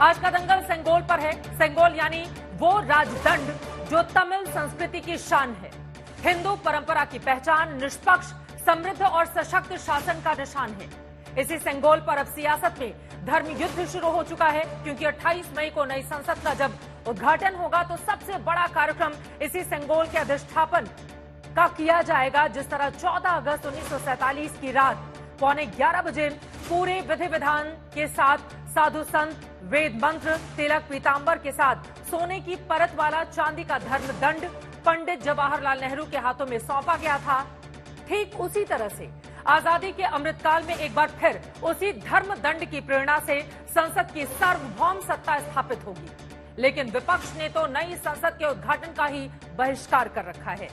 आज का दंगल सेंगोल पर है। सेंगोल यानी वो राजदंड जो तमिल संस्कृति की शान है, हिंदू परंपरा की पहचान, निष्पक्ष, समृद्ध और सशक्त शासन का निशान है। इसी सेंगोल पर अब सियासत में धर्म युद्ध शुरू हो चुका है, क्योंकि 28 मई को नई संसद का जब उद्घाटन होगा तो सबसे बड़ा कार्यक्रम इसी सेंगोल के अधिष्ठापन का किया जाएगा। जिस तरह 14 अगस्त 1947 की रात 11:15 बजे पूरे विधि विधान के साथ साधु संत, वेद मंत्र, तिलक, पीतांबर के साथ सोने की परत वाला चांदी का धर्मदंड पंडित जवाहरलाल नेहरू के हाथों में सौंपा गया था। ठीक उसी तरह से आजादी के अमृतकाल में एक बार फिर उसी धर्मदंड की प्रेरणा से संसद की सार्वभौम सत्ता स्थापित होगी। लेकिन विपक्ष ने तो नई संसद के उद्घाटन का ही बहिष्कार कर रखा है।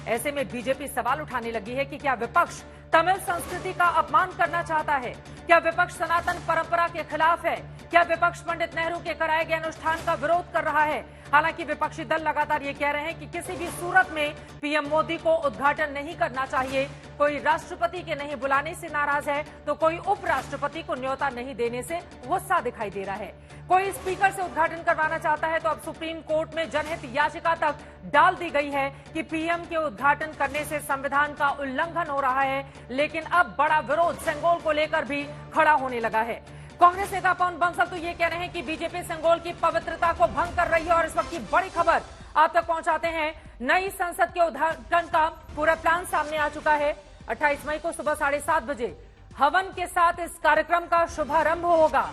ऐसे में बीजेपी सवाल उठाने लगी है कि क्या विपक्ष तमिल संस्कृति का अपमान करना चाहता है? क्या विपक्ष सनातन परंपरा के खिलाफ है? क्या विपक्ष पंडित नेहरू के कराए गए अनुष्ठान का विरोध कर रहा है? हालांकि विपक्षी दल लगातार ये कह रहे हैं कि किसी भी सूरत में पीएम मोदी को उद्घाटन नहीं करना चाहिए। कोई राष्ट्रपति के नहीं बुलाने से नाराज है तो कोई उपराष्ट्रपति को न्योता नहीं देने से गुस्सा दिखाई दे रहा है। कोई स्पीकर से उद्घाटन करवाना चाहता है तो अब सुप्रीम कोर्ट में जनहित याचिका तक डाल दी गई है कि पीएम के उद्घाटन करने से संविधान का उल्लंघन हो रहा है। लेकिन अब बड़ा विरोध सेंगोल को लेकर भी खड़ा होने लगा है। कांग्रेस नेता पवन बंसल तो ये कह रहे हैं कि बीजेपी सेंगोल की पवित्रता को भंग कर रही है। और इस वक्त की बड़ी खबर आप तक पहुंचाते हैं। नई संसद के उद्घाटन का पूरा प्लान सामने आ चुका है। 28 मई को सुबह 7:30 बजे हवन के साथ इस कार्यक्रम का शुभारंभ होगा।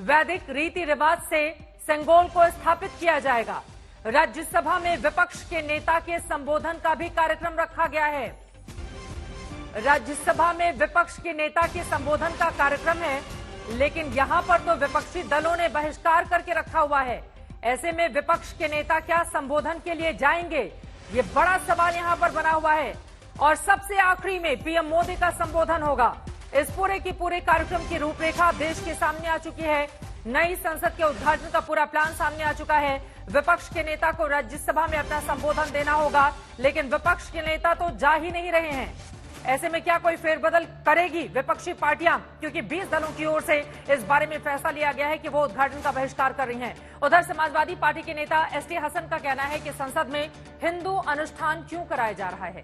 वैदिक रीति रिवाज से सेंगोल को स्थापित किया जाएगा। राज्यसभा में विपक्ष के नेता के संबोधन का भी कार्यक्रम रखा गया है। राज्यसभा में विपक्ष के नेता के संबोधन का कार्यक्रम है, लेकिन यहां पर तो विपक्षी दलों ने बहिष्कार करके रखा हुआ है। ऐसे में विपक्ष के नेता क्या संबोधन के लिए जाएंगे? ये बड़ा सवाल यहां पर बना हुआ है। और सबसे आखिरी में पीएम मोदी का संबोधन होगा। इस पूरे की पूरे कार्यक्रम की रूपरेखा देश के सामने आ चुकी है। नई संसद के उद्घाटन का पूरा प्लान सामने आ चुका है। विपक्ष के नेता को राज्यसभा में अपना संबोधन देना होगा, लेकिन विपक्ष के नेता तो जा ही नहीं रहे हैं। ऐसे में क्या कोई फेरबदल करेगी विपक्षी पार्टियां? क्योंकि 20 दलों की ओर से इस बारे में फैसला लिया गया है कि वो उद्घाटन का बहिष्कार कर रही हैं। उधर समाजवादी पार्टी के नेता एसटी हसन का कहना है कि संसद में हिंदू अनुष्ठान क्यों कराया जा रहा है।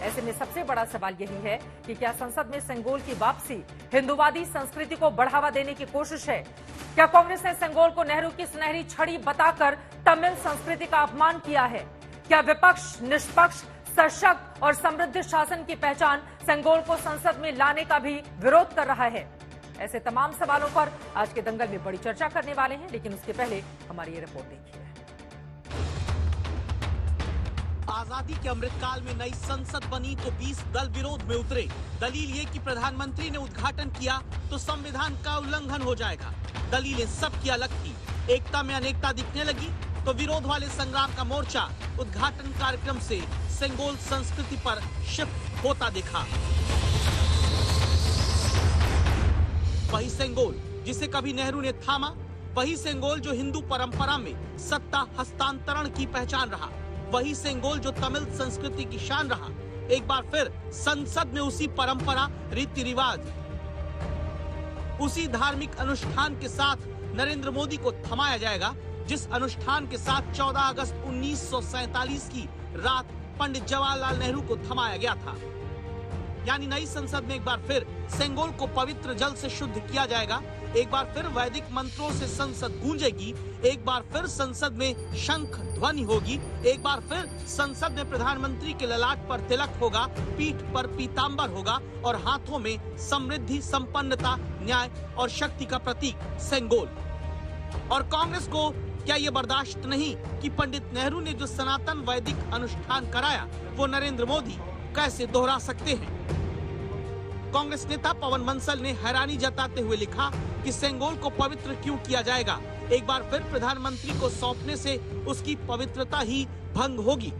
ऐसे में सबसे बड़ा सवाल यही है कि क्या संसद में सेंगोल की वापसी हिंदूवादी संस्कृति को बढ़ावा देने की कोशिश है? क्या कांग्रेस ने सेंगोल को नेहरू की सुनहरी छड़ी बताकर तमिल संस्कृति का अपमान किया है? क्या विपक्ष निष्पक्ष, सशक्त और समृद्ध शासन की पहचान सेंगोल को संसद में लाने का भी विरोध कर रहा है? ऐसे तमाम सवालों पर आज के दंगल में बड़ी चर्चा करने वाले हैं, लेकिन उसके पहले हमारी ये रिपोर्ट देखिए। आजादी के अमृतकाल में नई संसद बनी तो 20 दल विरोध में उतरे। दलील ये कि प्रधानमंत्री ने उद्घाटन किया तो संविधान का उल्लंघन हो जाएगा। दलीलें सबकी अलग थी। एकता में अनेकता दिखने लगी तो विरोध वाले संग्राम का मोर्चा उद्घाटन कार्यक्रम से सेंगोल संस्कृति पर शिफ्ट होता दिखा। वही सेंगोल जिसे कभी नेहरू ने थामा, वही सेंगोल जो हिंदू परंपरा में सत्ता हस्तांतरण की पहचान रहा, वही सेंगोल जो तमिल संस्कृति की शान रहा। एक बार फिर संसद में उसी परंपरा, रीति रिवाज, उसी धार्मिक अनुष्ठान के साथ नरेंद्र मोदी को थमाया जाएगा, जिस अनुष्ठान के साथ 14 अगस्त 1947 की रात पंडित जवाहरलाल नेहरू को थमाया गया था। यानी नई संसद में एक बार फिर सेंगोल को पवित्र जल से शुद्ध किया जाएगा। एक बार फिर वैदिक मंत्रों से संसद गूंजेगी। एक बार फिर संसद में शंख ध्वनि होगी। एक बार फिर संसद में प्रधानमंत्री के ललाट पर तिलक होगा, पीठ पर पीतांबर होगा और हाथों में समृद्धि, संपन्नता, न्याय और शक्ति का प्रतीक सेंगोल। और कांग्रेस को क्या ये बर्दाश्त नहीं कि पंडित नेहरू ने जो सनातन वैदिक अनुष्ठान कराया वो नरेंद्र मोदी कैसे दोहरा सकते हैं? कांग्रेस नेता पवन बंसल ने हैरानी जताते हुए लिखा कि सेंगोल को पवित्र क्यों किया जाएगा? एक बार फिर प्रधानमंत्री को सौंपने से उसकी पवित्रता ही भंग होगी।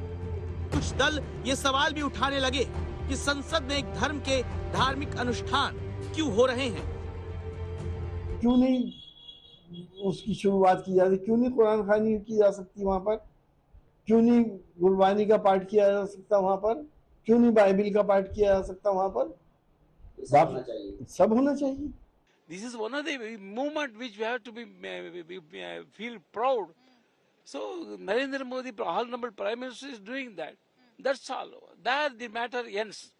कुछ दल ये सवाल भी उठाने लगे कि संसद में एक धर्म के धार्मिक अनुष्ठान क्यों हो रहे हैं? क्यों नहीं उसकी शुरुआत की जाती? क्यों नहीं कुरान खानी की जा सकती वहां पर? क्यों नहीं गुरबानी का पाठ किया जा सकता वहां पर? क्यों नहीं बाइबिल का पाठ किया जा सकता वहां पर? सब होना चाहिए। This is one of the movement which we have to feel proud. So Narendra Modi, Honorable Prime Minister, is doing that. That's all. There the matter ends.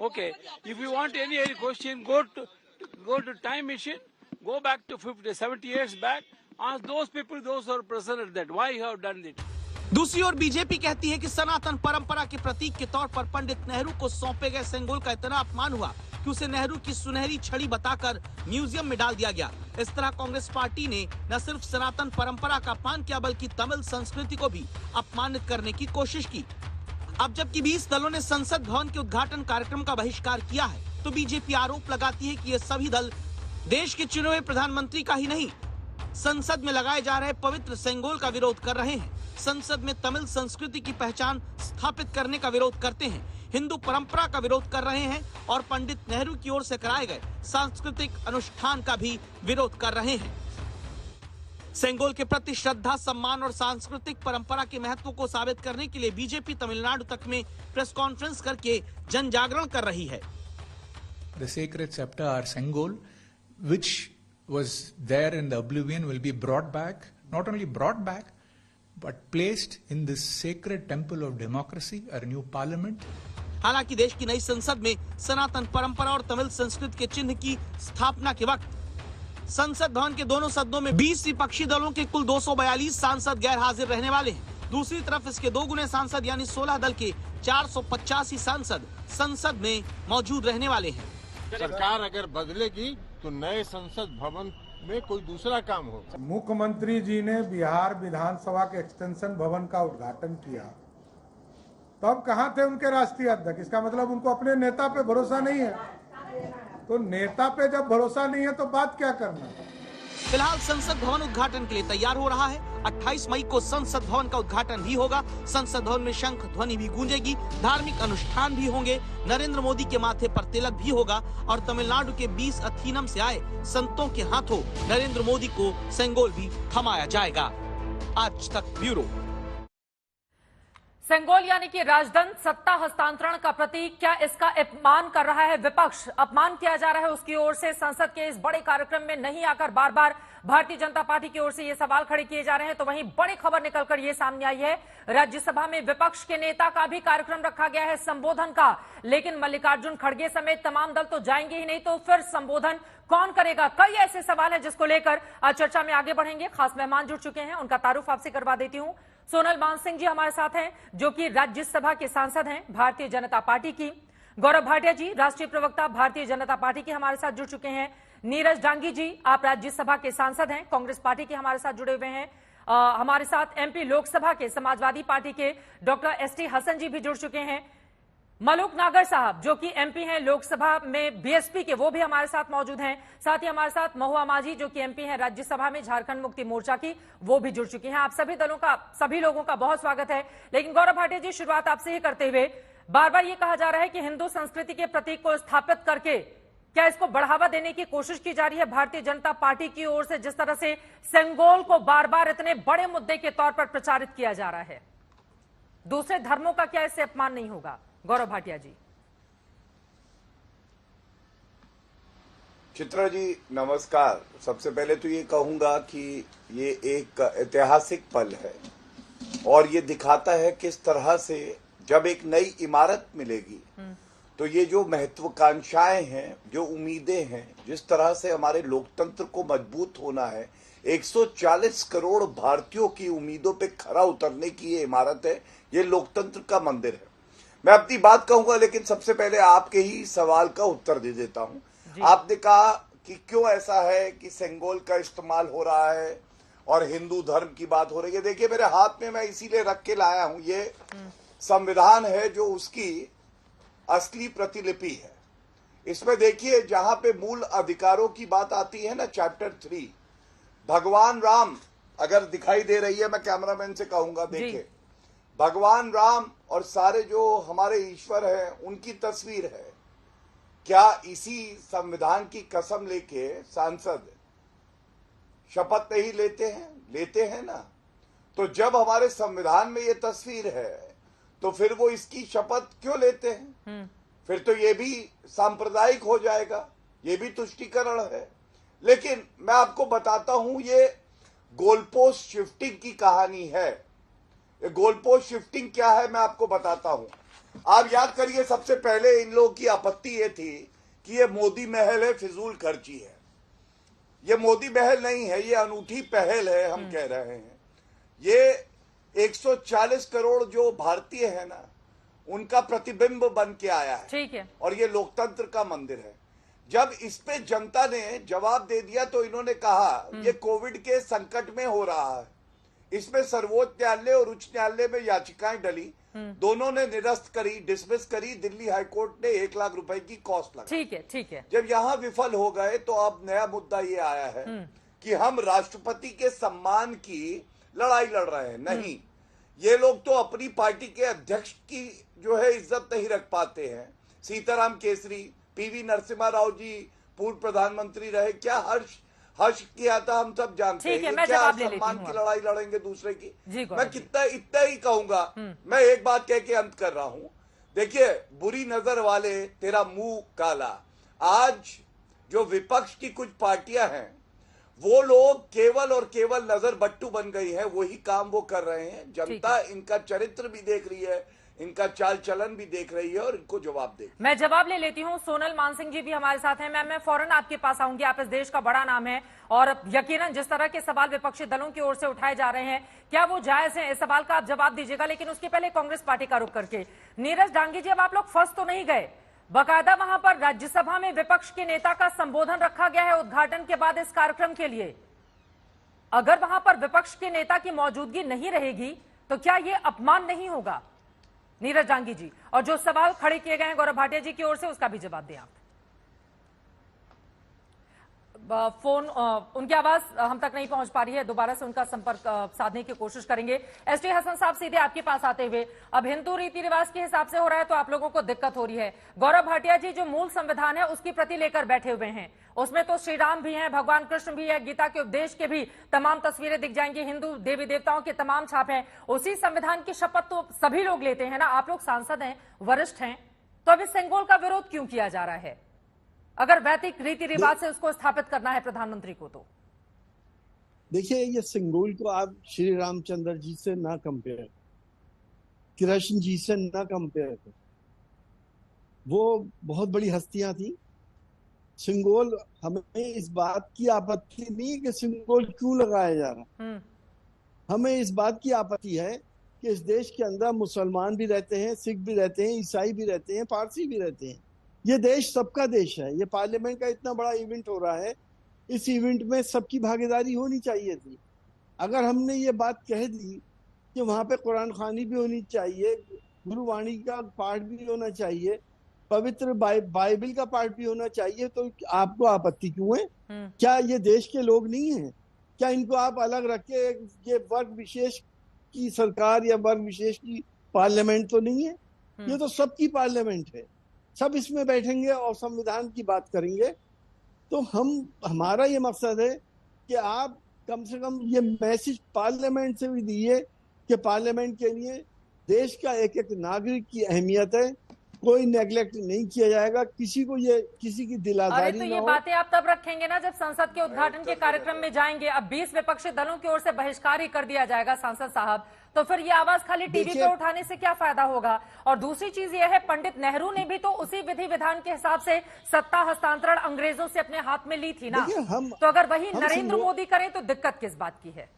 Okay. If you want any question, go to time machine. Go back to 50, 70 years back. Ask those people, those who are present at that, why you have done it. दूसरी ओर BJP कहती है कि सनातन परंपरा के प्रतीक के तौर पर पंडित नेहरू को सौंपे गए सेंगोल का इतना अपमान हुआ कि उसे नेहरू की सुनहरी छड़ी बताकर म्यूजियम में डाल दिया गया। इस तरह कांग्रेस पार्टी ने न सिर्फ सनातन परंपरा का अपमान किया बल्कि तमिल संस्कृति को भी अपमानित करने की कोशिश की। अब जबकि 20 दलों ने संसद भवन के उद्घाटन कार्यक्रम का बहिष्कार किया है, तो बीजेपी आरोप लगाती है कि ये सभी दल देश के चुने हुए प्रधानमंत्री का ही नहीं, संसद में लगाए जा रहे पवित्र सेंगोल का विरोध कर रहे हैं। संसद में तमिल संस्कृति की पहचान स्थापित करने का विरोध करते हैं, हिंदू परंपरा का विरोध कर रहे हैं और पंडित नेहरू की ओर से कराए गए सांस्कृतिक अनुष्ठान का भी विरोध कर रहे हैं। सेंगोल के प्रति श्रद्धा, सम्मान और सांस्कृतिक परंपरा के महत्व को साबित करने के लिए बीजेपी तमिलनाडु तक में प्रेस कॉन्फ्रेंस करके जन जागरण कर रही है। The sacred scepter or Sengol, which was there in the oblivion, will be brought back, not only brought back, but placed in this sacred temple of democracy, a new parliament. हालांकि देश की नई संसद में सनातन परंपरा और तमिल संस्कृति के चिन्ह की स्थापना के वक्त संसद भवन के दोनों सदनों में 20 विपक्षी दलों के कुल 242 सांसद गैर हाजिर रहने वाले हैं। दूसरी तरफ इसके 2 गुने सांसद यानी 16 दल के 485 सांसद संसद में मौजूद रहने वाले हैं। सरकार अगर बदलेगी तो नए संसद भवन में कोई दूसरा काम होगा। मुख्यमंत्री जी ने बिहार विधानसभा के एक्सटेंशन भवन का उद्घाटन किया, तब कहाँ थे उनके राष्ट्रीय अध्यक्ष? इसका मतलब उनको अपने नेता पे भरोसा नहीं है। तो नेता पे जब भरोसा नहीं है तो बात क्या करना। फिलहाल संसद भवन उद्घाटन के लिए तैयार हो रहा है। 28 मई को संसद भवन का उद्घाटन भी होगा। संसद भवन में शंख ध्वनि भी गूंजेगी, धार्मिक अनुष्ठान भी होंगे, नरेंद्र मोदी के माथे पर तिलक भी होगा और तमिलनाडु के 20 अथीनम से आए संतों के हाथों नरेंद्र मोदी को सेंगोल भी थमाया जाएगा। आज तक ब्यूरो। सेंगोल यानी कि राजदंड, सत्ता हस्तांतरण का प्रतीक, क्या इसका अपमान कर रहा है विपक्ष? अपमान किया जा रहा है उसकी ओर से। संसद के इस बड़े कार्यक्रम में नहीं आकर बार बार भारतीय जनता पार्टी की ओर से ये सवाल खड़े किए जा रहे हैं। तो वहीं बड़ी खबर निकलकर ये सामने आई है, राज्यसभा में विपक्ष के नेता का भी कार्यक्रम रखा गया है संबोधन का, लेकिन मल्लिकार्जुन खड़गे समेत तमाम दल तो जाएंगे ही नहीं, तो फिर संबोधन कौन करेगा? कई ऐसे सवाल हैं जिसको लेकर आज चर्चा में आगे बढ़ेंगे। खास मेहमान जुड़ चुके हैं, उनका तारुफ आपसे करवा देती हूं। सोनल मानसिंह जी हमारे साथ हैं, जो कि राज्यसभा के सांसद हैं भारतीय जनता पार्टी की। गौरव भाटिया जी, राष्ट्रीय प्रवक्ता भारतीय जनता पार्टी के, हमारे साथ जुड़ चुके हैं। नीरज डांगी जी, आप राज्यसभा के सांसद हैं, कांग्रेस पार्टी के, हमारे साथ जुड़े हुए हैं। हमारे साथ एमपी लोकसभा के समाजवादी पार्टी के डॉक्टर एसटी हसन जी भी जुड़ चुके हैं। मलूक नागर साहब, जो कि एमपी हैं लोकसभा में बीएसपी के, वो भी हमारे साथ मौजूद हैं। साथ ही हमारे साथ महुआ माझी, जो कि एमपी हैं राज्यसभा में झारखंड मुक्ति मोर्चा की, वो भी जुड़ चुकी हैं। आप सभी लोगों का बहुत स्वागत है। लेकिन गौरव भाटिया जी, शुरुआत आपसे ही करते हुए, बार बार ये कहा जा रहा है कि हिंदू संस्कृति के प्रतीक को स्थापित करके क्या इसको बढ़ावा देने की कोशिश की जा रही है भारतीय जनता पार्टी की ओर से? जिस तरह से सेंगोल को बार बार इतने बड़े मुद्दे के तौर पर प्रचारित किया जा रहा है, दूसरे धर्मों का क्या इससे अपमान नहीं होगा? गौरव भाटिया जी। चित्रा जी नमस्कार। सबसे पहले तो ये कहूंगा कि ये एक ऐतिहासिक पल है और ये दिखाता है किस तरह से जब एक नई इमारत मिलेगी तो ये जो महत्वाकांक्षाएं हैं, जो उम्मीदें हैं, जिस तरह से हमारे लोकतंत्र को मजबूत होना है, 140 करोड़ भारतीयों की उम्मीदों पे खरा उतरने की ये इमारत है, ये लोकतंत्र का मंदिर है। मैं अपनी बात कहूंगा, लेकिन सबसे पहले आपके ही सवाल का उत्तर दे देता हूं। आपने कहा कि क्यों ऐसा है कि सेंगोल का इस्तेमाल हो रहा है और हिंदू धर्म की बात हो रही है। देखिए, मेरे हाथ में मैं इसीलिए रख के लाया हूं, ये संविधान है जो उसकी असली प्रतिलिपि है। इसमें देखिए, जहां पे मूल अधिकारों की बात आती है ना, चैप्टर 3, भगवान राम अगर दिखाई दे रही है, मैं कैमरामैन से कहूंगा देखिए, भगवान राम और सारे जो हमारे ईश्वर हैं उनकी तस्वीर है। क्या इसी संविधान की कसम लेके सांसद शपथ नहीं लेते हैं ना? तो जब हमारे संविधान में ये तस्वीर है तो फिर वो इसकी शपथ क्यों लेते हैं? फिर तो ये भी सांप्रदायिक हो जाएगा, ये भी तुष्टीकरण है। लेकिन मैं आपको बताता हूं, ये गोलपोस्ट शिफ्टिंग की कहानी है। ये गोलपोस्ट शिफ्टिंग क्या है मैं आपको बताता हूं। आप याद करिए, सबसे पहले इन लोगों की आपत्ति ये थी कि ये मोदी महल है, फिजूल खर्ची है। ये मोदी महल नहीं है, ये अनूठी पहल है, हम कह रहे हैं। ये 140 करोड़ जो भारतीय है ना, उनका प्रतिबिंब बन के आया है। ठीक है। और ये लोकतंत्र का मंदिर है। जब इस पे जनता ने जवाब दे दिया तो इन्होंने कहा ये कोविड के संकट में हो रहा है, इसमें सर्वोच्च न्यायालय और उच्च न्यायालय में याचिकाएं डली, दोनों ने निरस्त करी, डिसमिस करी। दिल्ली हाईकोर्ट ने 1 लाख रुपए की कॉस्ट लगा। ठीक है, ठीक है। जब यहां विफल हो गए तो अब नया मुद्दा ये आया है कि हम राष्ट्रपति के सम्मान की लड़ाई लड़ रहे हैं। नहीं, ये लोग तो अपनी पार्टी के अध्यक्ष की जो है इज्जत नहीं रख पाते हैं। सीताराम केसरी, पीवी नरसिम्हा राव जी पूर्व प्रधानमंत्री रहे, क्या हर्ष किया था हम सब जानते हैं। मैं क्या जवाब ले सम्मान की लड़ाई लड़ेंगे दूसरे की। मैं इतना ही कहूंगा। मैं एक बात कह के अंत कर रहा हूं। देखिए, बुरी नजर वाले तेरा मुंह काला। आज जो विपक्ष की कुछ पार्टियां हैं, वो लोग केवल और केवल नजर बट्टू बन गई है। वही काम वो कर रहे हैं। जनता इनका चरित्र भी देख रही है, इनका चाल चलन भी देख रही है और इनको जवाब दे। मैं जवाब ले लेती हूँ। सोनल मानसिंह जी भी हमारे साथ हैं। मैं फौरन आपके पास आऊंगी। आप इस देश का बड़ा नाम है और यकीनन जिस तरह के सवाल विपक्षी दलों की ओर से उठाए जा रहे हैं, क्या वो जायज हैं? इस सवाल का आप जवाब दीजिएगा, लेकिन उसके पहले कांग्रेस पार्टी का रुख करके नीरज डांगी जी, अब आप लोग फंस तो नहीं गए? बाकायदा वहां पर राज्यसभा में विपक्ष के नेता का संबोधन रखा गया है उद्घाटन के बाद इस कार्यक्रम के लिए। अगर वहां पर विपक्ष के नेता की मौजूदगी नहीं रहेगी तो क्या यह अपमान नहीं होगा? नीरज डांगी जी, और जो सवाल खड़े किए गए हैं गौरव भाटिया जी की ओर से, उसका भी जवाब दें आप। फोन उनकी आवाज हम तक नहीं पहुंच पा रही है, दोबारा से उनका संपर्क साधने की कोशिश करेंगे। एसटी हसन साहब, सीधे आपके पास आते हुए, अब हिंदू रीति रिवाज के हिसाब से हो रहा है तो आप लोगों को दिक्कत हो रही है। गौरव भाटिया जी जो मूल संविधान है उसकी प्रति लेकर बैठे हुए हैं, उसमें तो श्री राम भी हैं, भगवान कृष्ण भी है, गीता के उपदेश के भी तमाम तस्वीरें दिख जाएंगी, हिंदू देवी देवताओं के तमाम छाप हैं। उसी संविधान की शपथ तो सभी लोग लेते हैं ना। आप लोग सांसद हैं, वरिष्ठ हैं, तो अब इस सेंगोल का विरोध क्यों किया जा रहा है? अगर वैदिक रीति रिवाज से उसको स्थापित करना है प्रधानमंत्री को तो। देखिए, ये सिंगोल को आप श्री रामचंद्र जी से ना कंपेयर, कृष्ण जी से ना कंपेयर कर। वो बहुत बड़ी हस्तियां थी। सिंगोल, हमें इस बात की आपत्ति नहीं कि सिंगोल क्यों लगाया जा रहा। हमें इस बात की आपत्ति है कि इस देश के अंदर मुसलमान भी रहते हैं, सिख भी रहते हैं, ईसाई भी रहते हैं, पारसी भी रहते हैं। ये देश सबका देश है। ये पार्लियामेंट का इतना बड़ा इवेंट हो रहा है, इस इवेंट में सबकी भागीदारी होनी चाहिए थी। अगर हमने ये बात कह दी कि वहां पे कुरान खानी भी होनी चाहिए, गुरुवाणी का पाठ भी होना चाहिए, पवित्र बाइबल का पाठ भी होना चाहिए, तो आपको आपत्ति क्यों है? क्या ये देश के लोग नहीं हैं? क्या इनको आप अलग रख के ये वर्ग विशेष की सरकार या वर्ग विशेष की पार्लियामेंट तो नहीं है? ये तो सबकी पार्लियामेंट है। सब इसमें बैठेंगे और संविधान की बात करेंगे। तो हमारा ये मकसद है कि आप कम से कम ये मैसेज पार्लियामेंट से भी दिए कि पार्लियामेंट के लिए देश का एक एक नागरिक की अहमियत है, कोई नेग्लेक्ट नहीं किया जाएगा, किसी की दिलादारी अरे तो ये बातें आप तब रखेंगे ना जब संसद के उद्घाटन के कार्यक्रम में जाएंगे। अब 20 विपक्षी दलों की ओर से बहिष्कार ही कर दिया जाएगा सांसद साहब, तो फिर ये आवाज खाली टीवी पे उठाने से क्या फायदा होगा? और दूसरी चीज ये है, पंडित नेहरू ने भी तो उसी विधि विधान के हिसाब से सत्ता हस्तांतरण अंग्रेजों से अपने हाथ में ली थी ना। तो अगर वही नरेंद्र मोदी करें तो दिक्कत किस बात की है?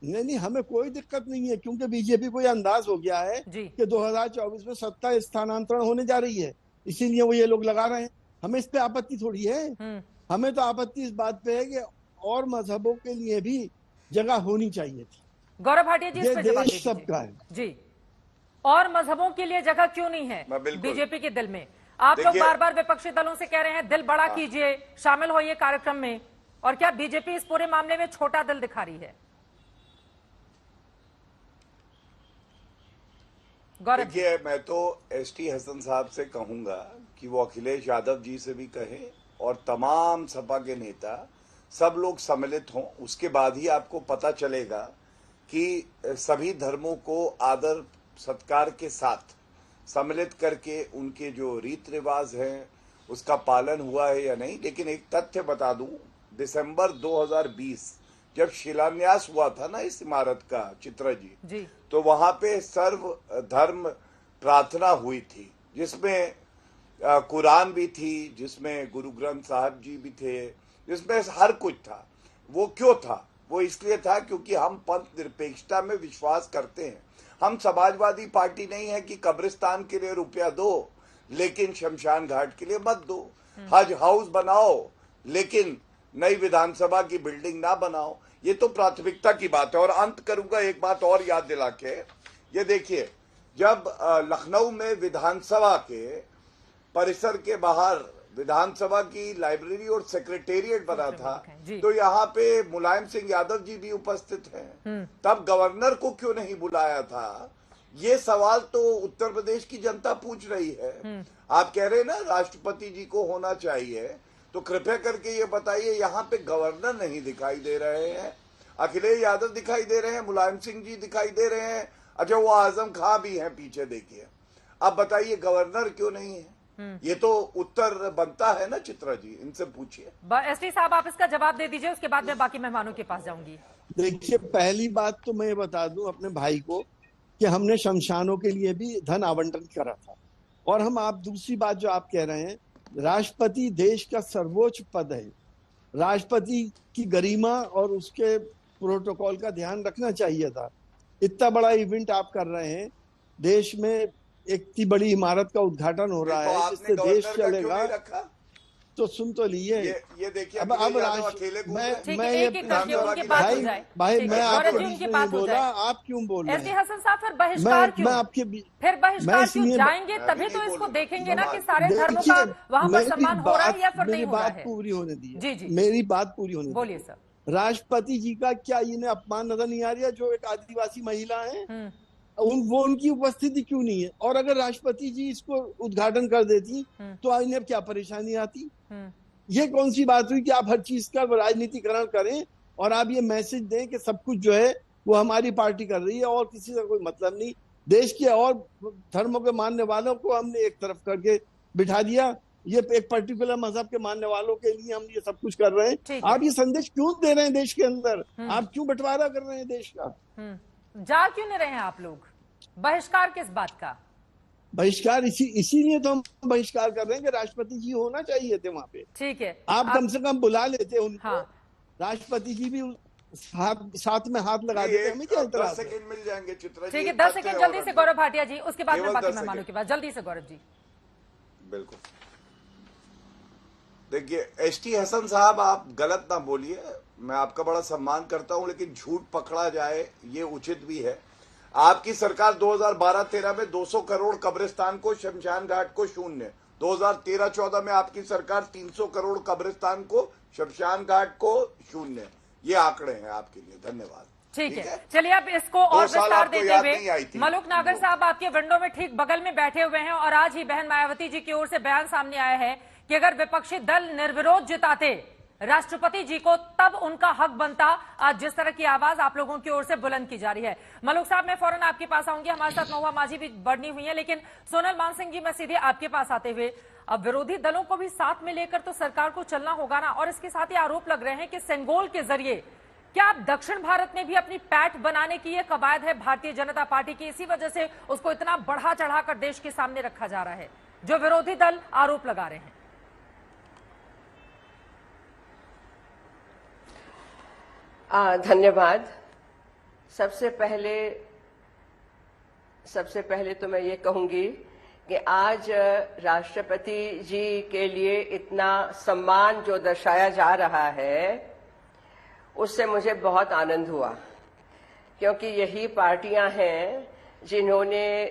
नहीं, हमें कोई दिक्कत नहीं है, क्योंकि बीजेपी को यह अंदाज हो गया है कि 2024 में सत्ता स्थानांतरण होने जा रही है, इसीलिए वो ये लोग लगा रहे हैं। हमें इस पे आपत्ति थोड़ी है। हमें तो आपत्ति इस बात पे है कि और मजहबों के लिए भी जगह होनी चाहिए थी। गौरव भाटिया जी, इस पे जवाब दीजिए। सबका है जी, और मजहबों के लिए जगह क्यों नहीं है बीजेपी के दिल में? आप लोग बार बार विपक्षी दलों से कह रहे हैं दिल बड़ा कीजिए, शामिल होइए कार्यक्रम में, और क्या बीजेपी इस पूरे मामले में छोटा दिल दिखा रही है? देखिए, मैं तो एसटी हसन साहब से कहूंगा कि वो अखिलेश यादव जी से भी कहें और तमाम सपा के नेता सब लोग सम्मिलित हों, उसके बाद ही आपको पता चलेगा कि सभी धर्मों को आदर सत्कार के साथ सम्मिलित करके उनके जो रीत रिवाज हैं उसका पालन हुआ है या नहीं। लेकिन एक तथ्य बता दूं, दिसंबर 2020 जब शिलान्यास हुआ था ना इस इमारत का, चित्रा जी, तो वहां पे सर्व धर्म प्रार्थना हुई थी, जिसमें कुरान भी थी, जिसमें गुरु ग्रंथ साहब जी भी थे, जिसमें हर कुछ था। वो क्यों था? वो इसलिए था क्योंकि हम पंथ निरपेक्षता में विश्वास करते हैं। हम समाजवादी पार्टी नहीं है कि कब्रिस्तान के लिए रुपया दो लेकिन शमशान घाट के लिए मत दो, हज हाउस बनाओ लेकिन नई विधानसभा की बिल्डिंग ना बनाओ। ये तो प्राथमिकता की बात है। और अंत करूंगा एक बात और याद दिला के, ये देखिए, जब लखनऊ में विधानसभा के परिसर के बाहर विधानसभा की लाइब्रेरी और सेक्रेटेरिएट बना था, तो यहाँ पे मुलायम सिंह यादव जी भी उपस्थित हैं। तब गवर्नर को क्यों नहीं बुलाया था? ये सवाल तो उत्तर प्रदेश की जनता पूछ रही है। आप कह रहे हैं ना राष्ट्रपति जी को होना चाहिए, तो कृपया करके ये बताइए, यहाँ पे गवर्नर नहीं दिखाई दे रहे हैं, अखिलेश यादव दिखाई दे रहे हैं, मुलायम सिंह जी दिखाई दे रहे हैं, अच्छा वो आजम खां भी हैं पीछे, देखिए। अब बताइए गवर्नर क्यों नहीं है? ये तो उत्तर बनता है ना चित्रा जी, इनसे पूछिए। एसटी साहब आप इसका जवाब दे दीजिए, उसके बाद मैं बाकी मेहमानों के पास जाऊंगी। देखिए, पहली बात तो मैं बता दूं अपने भाई को कि हमने शमशानों के लिए भी धन आवंटन करा था। और हम आप दूसरी बात जो आप कह रहे हैं, राष्ट्रपति देश का सर्वोच्च पद है, राष्ट्रपति की गरिमा और उसके प्रोटोकॉल का ध्यान रखना चाहिए था। इतना बड़ा इवेंट आप कर रहे हैं, देश में एक इतनी बड़ी इमारत का उद्घाटन हो रहा है जिससे देश चलेगा, तो सुन तो लीजिए। ये देखिए, अब मैं आपको नहीं बोला, आप क्यों बोल रहे हैं? हसन साहब, फिर बहिष्कार क्यों? मैं आपके फिर बहिष्कार क्यों? जाएंगे तभी तो इसको देखेंगे ना कि सारे धर्मों का वहाँ पर सम्मान हो रहा है या फिर नहीं हो रहा है। बात पूरी होने दीजिए। जी, मेरी बात पूरी होने दीजिए। बोलिए सर। राष्ट्रपति जी का क्या इन्हें अपमान नजर नहीं आ रहा जो एक आदिवासी महिला है? वो उनकी उपस्थिति क्यों नहीं है? और अगर राष्ट्रपति जी इसको उद्घाटन कर देती तो इन्हें क्या परेशानी आती? ये कौन सी बात हुई कि आप हर चीज का राजनीतिकरण करें और आप ये मैसेज दें कि सब कुछ जो है वो हमारी पार्टी कर रही है और किसी का कोई मतलब नहीं। देश के और धर्मों के मानने वालों को हमने एक तरफ करके बिठा दिया, ये एक पर्टिकुलर मजहब के मानने वालों के लिए हम ये सब कुछ कर रहे हैं। आप ये संदेश क्यों दे रहे हैं देश के अंदर? आप क्यों बंटवारा कर रहे हैं देश का? जा क्यों नहीं रहे हैं आप लोग? बहिष्कार किस बात का? बहिष्कार इसीलिए तो हम बहिष्कार कर रहे हैं कि राष्ट्रपति जी होना चाहिए थे वहाँ पे। ठीक है, आप कम से कम बुला लेते उनको। हाँ। राष्ट्रपति जी भी साथ में हाथ लगा देते, हमें क्या इतराज? 10 सेकंड मिल जाएंगे चित्रा जी। ठीक है, 10 सेकंड जल्दी से गौरव भाटिया जी, उसके बाद में बाकी मेहमानों के पास। जल्दी से गौरव जी। बिल्कुल, देखिए एसटी हसन साहब, आप गलत ना बोलिए, मैं आपका बड़ा सम्मान करता हूं, लेकिन झूठ पकड़ा जाए ये उचित भी है। आपकी सरकार 2012-13 में 200 करोड़ कब्रिस्तान को, शमशान घाट को शून्य। 2013-14 में आपकी सरकार 300 करोड़ कब्रिस्तान को, शमशान घाट को शून्य। ये आंकड़े हैं आपके लिए। धन्यवाद। ठीक है, चलिए अब इसको और विस्तार देते हुए मलूक नागर साहब आपके विंडो में ठीक बगल में बैठे हुए हैं और आज ही बहन मायावती जी की ओर से बयान सामने आया है कि अगर विपक्षी दल निर्विरोध जिताते राष्ट्रपति जी को तब उनका हक बनता। आज जिस तरह की आवाज आप लोगों की ओर से बुलंद की जा रही है। मलूक साहब, मैं फौरन आपके पास आऊंगी, हमारे साथ महुआ माझी भी बढ़नी हुई है, लेकिन सोनल मानसिंह जी, मैं सीधे आपके पास आते हुए, अब विरोधी दलों को भी साथ में लेकर तो सरकार को चलना होगा ना। और इसके साथ ही आरोप लग रहे हैं कि सेंगोल के जरिए क्या आप दक्षिण भारत में भी अपनी पैठ बनाने की ये कवायद है भारतीय जनता पार्टी की, इसी वजह से उसको इतना बढ़ा चढ़ाकर देश के सामने रखा जा रहा है, जो विरोधी दल आरोप लगा रहे हैं? धन्यवाद। सबसे पहले तो मैं ये कहूंगी कि आज राष्ट्रपति जी के लिए इतना सम्मान जो दर्शाया जा रहा है, उससे मुझे बहुत आनंद हुआ, क्योंकि यही पार्टियां हैं जिन्होंने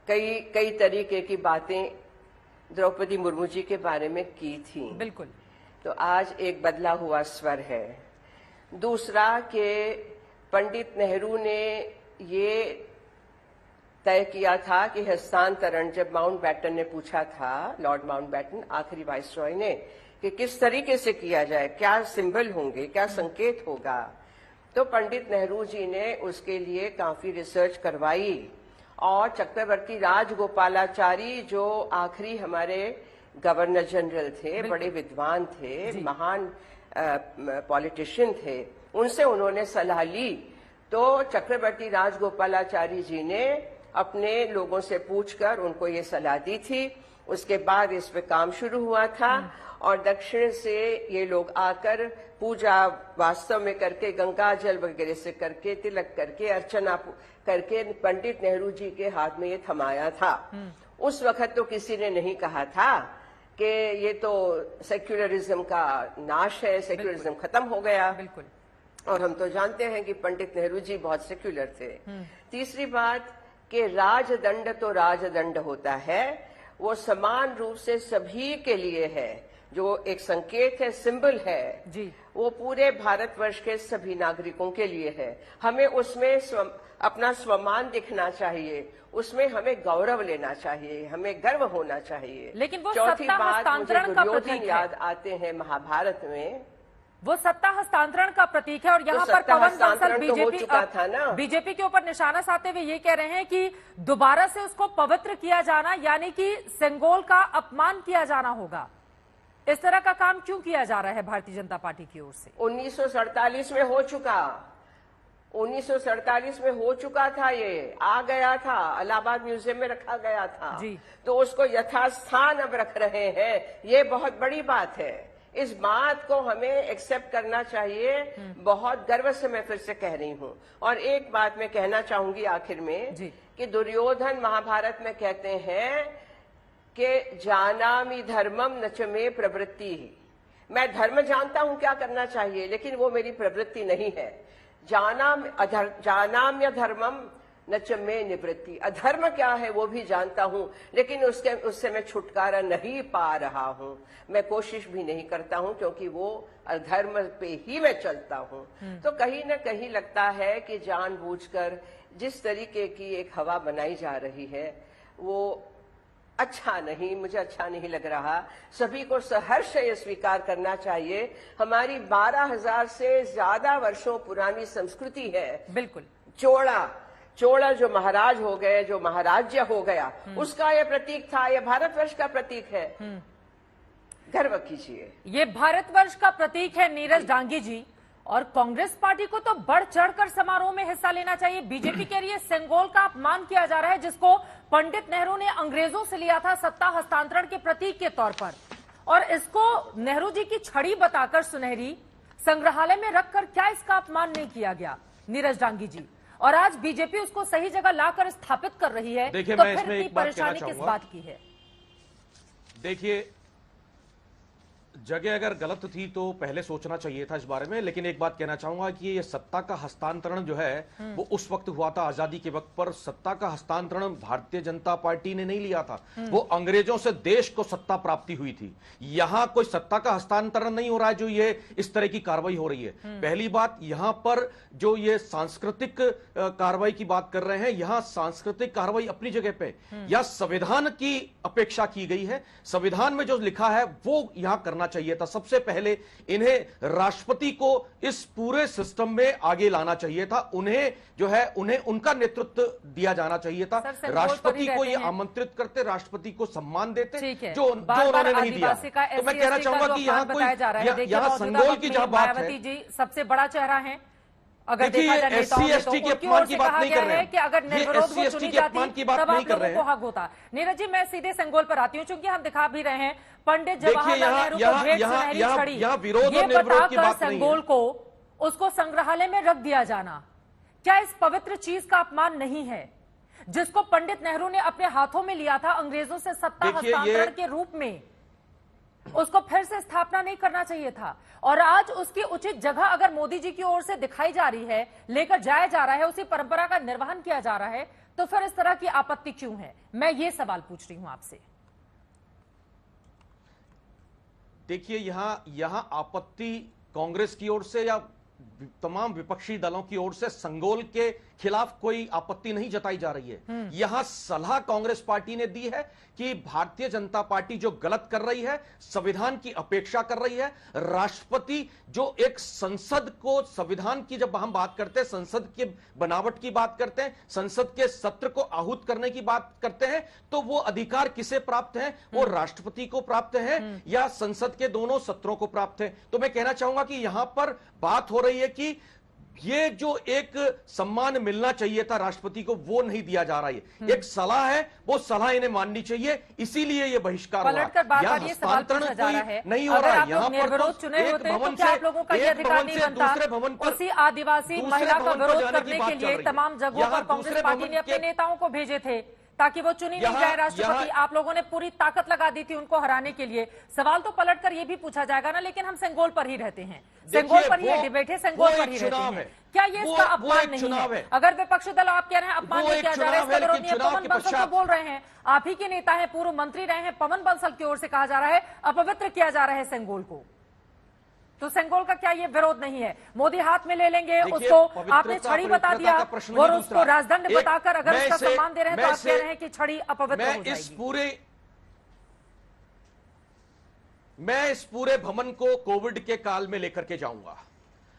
कई तरीके की बातें द्रौपदी मुर्मू जी के बारे में की थी। बिल्कुल। तो आज एक बदला हुआ स्वर है। दूसरा कि पंडित नेहरू ने ये तय किया था कि हस्तांतरण, जब माउंटबेटन ने पूछा था, लॉर्ड माउंटबेटन आखिरी वाइसरॉय ने, कि किस तरीके से किया जाए, क्या सिंबल होंगे, क्या संकेत होगा, तो पंडित नेहरू जी ने उसके लिए काफी रिसर्च करवाई और चक्रवर्ती राजगोपालाचारी, जो आखिरी हमारे गवर्नर जनरल थे, बड़े विद्वान थे, महान पॉलिटिशियन थे, उनसे उन्होंने सलाह ली। तो चक्रवर्ती राजगोपालाचारी जी ने अपने लोगों से पूछकर उनको ये सलाह दी थी। उसके बाद इस पे काम शुरू हुआ था और दक्षिण से ये लोग आकर पूजा वास्तव में करके, गंगा जल वगैरह से करके, तिलक करके, अर्चना करके पंडित नेहरू जी के हाथ में ये थमाया था। उस वक्त तो किसी ने नहीं कहा था कि ये तो सेक्युलरिज्म का नाश है, सेक्युलरिज्म खत्म हो गया। बिल्कुल। और हम तो जानते हैं कि पंडित नेहरू जी बहुत सेक्युलर थे। तीसरी बात कि राजदंड तो राजदंड होता है, वो समान रूप से सभी के लिए है, जो एक संकेत है, सिंबल है जी, वो पूरे भारतवर्ष के सभी नागरिकों के लिए है। हमें उसमें अपना स्वमान दिखना चाहिए, उसमें हमें गौरव लेना चाहिए, हमें गर्व होना चाहिए। लेकिन वो चौथी सत्ता बात, मुझे हस्तांतरण का दुर्योधन प्रतीक है। याद आते हैं महाभारत में। वो सत्ता हस्तांतरण का प्रतीक है और यहाँ तो पर सत्ता पवन हस्तांतरण बंसल तो हो चुका था ना। बीजेपी के ऊपर निशाना साधते हुए ये कह रहे हैं कि दोबारा से उसको पवित्र किया जाना, यानी कि सेंगोल का अपमान किया जाना होगा। इस तरह का काम क्यों किया जा रहा है भारतीय जनता पार्टी की ओर से? 1947 में हो चुका, 1947 में हो चुका था, ये आ गया था, इलाहाबाद म्यूजियम में रखा गया था जी। तो उसको यथास्थान अब रख रहे हैं, ये बहुत बड़ी बात है। इस बात को हमें एक्सेप्ट करना चाहिए। बहुत गर्व से मैं फिर से कह रही हूँ। और एक बात मैं कहना चाहूंगी आखिर में कि दुर्योधन महाभारत में कहते हैं कि जानामि धर्मम न च मे प्रवृत्ति। मैं धर्म जानता हूं क्या करना चाहिए, लेकिन वो मेरी प्रवृत्ति नहीं है। जानाम्य धर्मम न च मे निवृत्ति। अधर्म क्या है वो भी जानता हूं, लेकिन उससे मैं छुटकारा नहीं पा रहा हूं। मैं कोशिश भी नहीं करता हूं, क्योंकि वो अधर्म पे ही मैं चलता हूं। तो कहीं न कहीं लगता है कि जानबूझकर जिस तरीके की एक हवा बनाई जा रही है वो अच्छा नहीं, मुझे अच्छा नहीं लग रहा। सभी को सहर्ष ये स्वीकार करना चाहिए, हमारी 12,000 से ज्यादा वर्षों पुरानी संस्कृति है। बिल्कुल। चोला जो महाराज हो गए, जो महाराज्य हो गया, उसका ये प्रतीक था, ये भारतवर्ष का प्रतीक है। गर्व कीजिए। ये भारतवर्ष का प्रतीक है नीरज डांगी जी। और कांग्रेस पार्टी को तो बढ़ चढ़कर समारोह में हिस्सा लेना चाहिए। बीजेपी के लिए सेंगोल का अपमान किया जा रहा है, जिसको पंडित नेहरू ने अंग्रेजों से लिया था सत्ता हस्तांतरण के प्रतीक के तौर पर, और इसको नेहरू जी की छड़ी बताकर सुनहरी संग्रहालय में रखकर क्या इसका अपमान नहीं किया गया नीरज डांगी जी? और आज बीजेपी उसको सही जगह लाकर स्थापित कर रही है, देखिए, तो मैं फिर इसमें इतनी एक बात परेशानी कहना किस चाहूंगा। बात की है? देखिए, जगह अगर गलत थी तो पहले सोचना चाहिए था इस बारे में। लेकिन एक बात कहना चाहूंगा कि ये सत्ता का हस्तांतरण जो है वो उस वक्त हुआ था आजादी के वक्त, पर सत्ता का हस्तांतरण भारतीय जनता पार्टी ने नहीं लिया था। वो अंग्रेजों से देश को सत्ता प्राप्ति हुई थी। यहां कोई सत्ता का हस्तांतरण नहीं हो रहा है जो ये इस तरह की कार्रवाई हो रही है। पहली बात, यहां पर जो ये सांस्कृतिक कार्रवाई की बात कर रहे हैं, यहां सांस्कृतिक कार्रवाई अपनी जगह पे, या संविधान की अपेक्षा की गई है। संविधान में जो लिखा है वो यहां करना चाहिए था। सबसे पहले इन्हें राष्ट्रपति को इस पूरे सिस्टम में आगे लाना चाहिए था। उन्हें जो है उन्हें उनका नेतृत्व दिया जाना चाहिए था। राष्ट्रपति को ये आमंत्रित करते, राष्ट्रपति को सम्मान देते, जो उन्होंने नहीं दिया। तो मैं कहना चाहूंगा कि यहाँ कोई यहाँ संगोल की जहां बात है, जी सबसे बड़ा चेहरा है। अगर देखिए, देखा जाए नेताओं में तो SC/ST उनकी ओर से कहा गया है कि अगर ये निर्विरोध वो SC/ST चुनी के जाती अपमान की बात तब नहीं आप कर रहे लोगों को हैं। हक होता। नीरज जी, मैं सीधे सेंगोल पर आती हूँ, चूंकि हम दिखा भी रहे हैं पंडित देखिए, जवाहरलाल नेहरू को भेंट सुनहरी छड़ी, यहाँ विरोध और ये निर्विरोध की बताकर बात नहीं सेंगोल है। को उसको संग्रहालय में रख दिया जाना क्या इस पवित्र चीज का अपमान नहीं है, जिसको पंडित नेहरू ने अपने हाथों में लिया था अंग्रेजों से सत्ता हस्तांतरण के रूप में? उसको फिर से स्थापना नहीं करना चाहिए था। और आज उसकी उचित जगह अगर मोदी जी की ओर से दिखाई जा रही है, लेकर जाया जा रहा है, उसी परंपरा का निर्वहन किया जा रहा है, तो फिर इस तरह की आपत्ति क्यों है? मैं ये सवाल पूछ रही हूं आपसे। देखिए, यहां आपत्ति कांग्रेस की ओर से या तमाम विपक्षी दलों की ओर से संगोल के खिलाफ कोई आपत्ति नहीं जताई जा रही है। यहां सलाह कांग्रेस पार्टी ने दी है कि भारतीय जनता पार्टी जो गलत कर रही है, संविधान की अपेक्षा कर रही है, राष्ट्रपति जो एक संसद को, संविधान की जब हम बात करते हैं, संसद के बनावट की बात करते हैं, संसद के सत्र को आहूत करने की बात करते हैं, तो वो अधिकार किसे प्राप्त है? वो राष्ट्रपति को प्राप्त है या संसद के दोनों सत्रों को प्राप्त है? तो मैं कहना चाहूंगा कि यहां पर बात हो रही है कि ये जो एक सम्मान मिलना चाहिए था राष्ट्रपति को, वो नहीं दिया जा रहा है। एक सलाह है, वो सलाह इन्हें माननी चाहिए, इसीलिए ये बहिष्कार हुआ। बार-बार ये सवाल पूछा जा रहा है, नहीं हो रहा है। यहाँ पर चुने होते तो क्या आप लोगों का ये अधिकार नहीं बनता? उसी आदिवासी महिला का विरोध करने के लिए तमाम जगहों पर कांग्रेस पार्टी ने अपने नेताओं को भेजे थे ताकि वो चुनी नहीं जाए राष्ट्रपति। आप लोगों ने पूरी ताकत लगा दी थी उनको हराने के लिए। सवाल तो पलटकर ये भी पूछा जाएगा ना, लेकिन हम सेंगोल पर ही रहते हैं, सेंगोल पर ही डिबेट है, सेंगोल पर ही रहते हैं। क्या ये इसका अपमान नहीं है? अगर विपक्षी दल आप कह रहे हैं अपमान नहीं किया जा रहा है, इसका विरोध नहीं है। पवन बंसल तो बोल रहे हैं, आप ही के नेता हैं, पूर्व मंत्री रहे हैं, पवन बंसल की ओर से कहा जा रहा है अपवित्र किया जा रहा है सेंगोल को। तो सेंगोल का क्या ये विरोध नहीं है? मोदी हाथ में ले लेंगे उसको, आपने छड़ी बता दिया और उसको राजदंड बताकर अगर उसका सम्मान दे रहे हैं तो आप कह रहे हैं कि छड़ी अपवित्र हो जाएगी। मैं इस पूरे भवन को कोविड के काल में लेकर के जाऊंगा।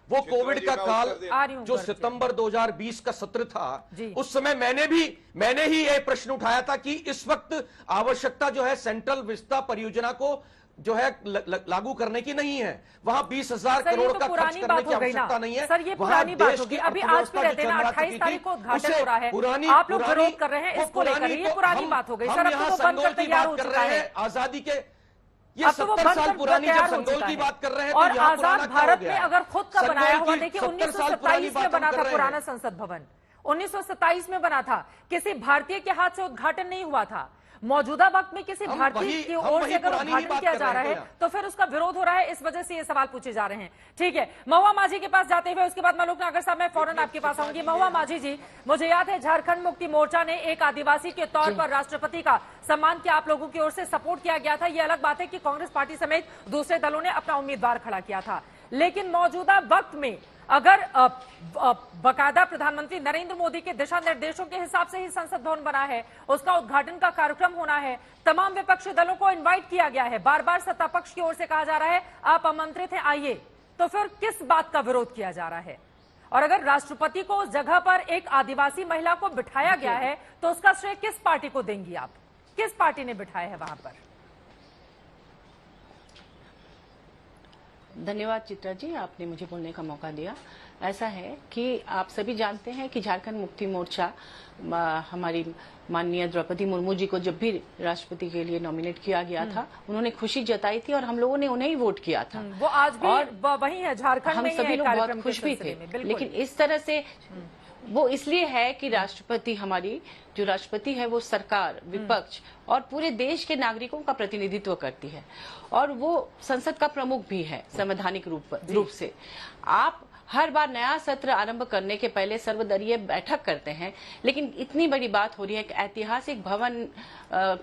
वो कोविड का काल जो सितंबर 2020 का सत्र था, उस समय मैंने ही ये प्रश्न उठाया था कि इस वक्त आवश्यकता जो है सेंट्रल विस्ता परियोजना को जो है लागू करने की नहीं है। वहां 20,000 करोड़ का खर्च करने की आवश्यकता नहीं है। सर, ये पुरानी बात होगी। अभी आज भी रहते हैं, 28 तारीख को उद्घाटन हो रहा है, आप लोग विरोध कर रहे हैं इसको लेकर, ये पुरानी बात हो गई। सर, अब तो बंद कर तैयार हो चुका है। आजादी के ये 70 साल पुरानी जब संगोल की बात कर रहे हैं, और आजाद भारत में अगर खुद का बनाया हुआ, देखिए 1927 में बना था पुराना संसद भवन, 1927 में बना था, किसी भारतीय के हाथ से उद्घाटन नहीं हुआ था। मौजूदा वक्त में किसी भारतीय की ओर से अगर उद्घाटन किया जा रहा है तो फिर उसका विरोध हो रहा है, इस वजह से ये सवाल पूछे जा रहे हैं। ठीक है, महुआ माझी के पास जाते हुए उसके बाद मालूम नागर साहब मैं फौरन आपके पास आऊंगी। महुआ माझी जी, मुझे याद है झारखंड मुक्ति मोर्चा ने एक आदिवासी के तौर पर राष्ट्रपति का सम्मान किया, आप लोगों की ओर से सपोर्ट किया गया था। ये अलग बात है कि कांग्रेस पार्टी समेत दूसरे दलों ने अपना उम्मीदवार खड़ा किया था, लेकिन मौजूदा वक्त में अगर बकायदा प्रधानमंत्री नरेंद्र मोदी के दिशा निर्देशों के हिसाब से ही संसद भवन बना है, उसका उद्घाटन का कार्यक्रम होना है, तमाम विपक्षी दलों को इनवाइट किया गया है, बार बार सत्ता पक्ष की ओर से कहा जा रहा है आप आमंत्रित हैं आइए, तो फिर किस बात का विरोध किया जा रहा है? और अगर राष्ट्रपति को उस जगह पर एक आदिवासी महिला को बिठाया गया है तो उसका श्रेय किस पार्टी को देंगी आप? किस पार्टी ने बिठाया है वहां पर? धन्यवाद चित्रा जी, आपने मुझे बोलने का मौका दिया। ऐसा है कि आप सभी जानते हैं कि झारखंड मुक्ति मोर्चा हमारी माननीय द्रौपदी मुर्मू जी को जब भी राष्ट्रपति के लिए नॉमिनेट किया गया था, उन्होंने खुशी जताई थी और हम लोगों ने उन्हें ही वोट किया था। वो आज भी वही है, झारखंड में हम सभी लोग बहुत खुश भी थे। लेकिन इस तरह से वो इसलिए है कि राष्ट्रपति, हमारी जो राष्ट्रपति है वो सरकार, विपक्ष और पूरे देश के नागरिकों का प्रतिनिधित्व करती है और वो संसद का प्रमुख भी है संवैधानिक रूप से। आप हर बार नया सत्र आरंभ करने के पहले सर्वदलीय बैठक करते हैं, लेकिन इतनी बड़ी बात हो रही है कि ऐतिहासिक भवन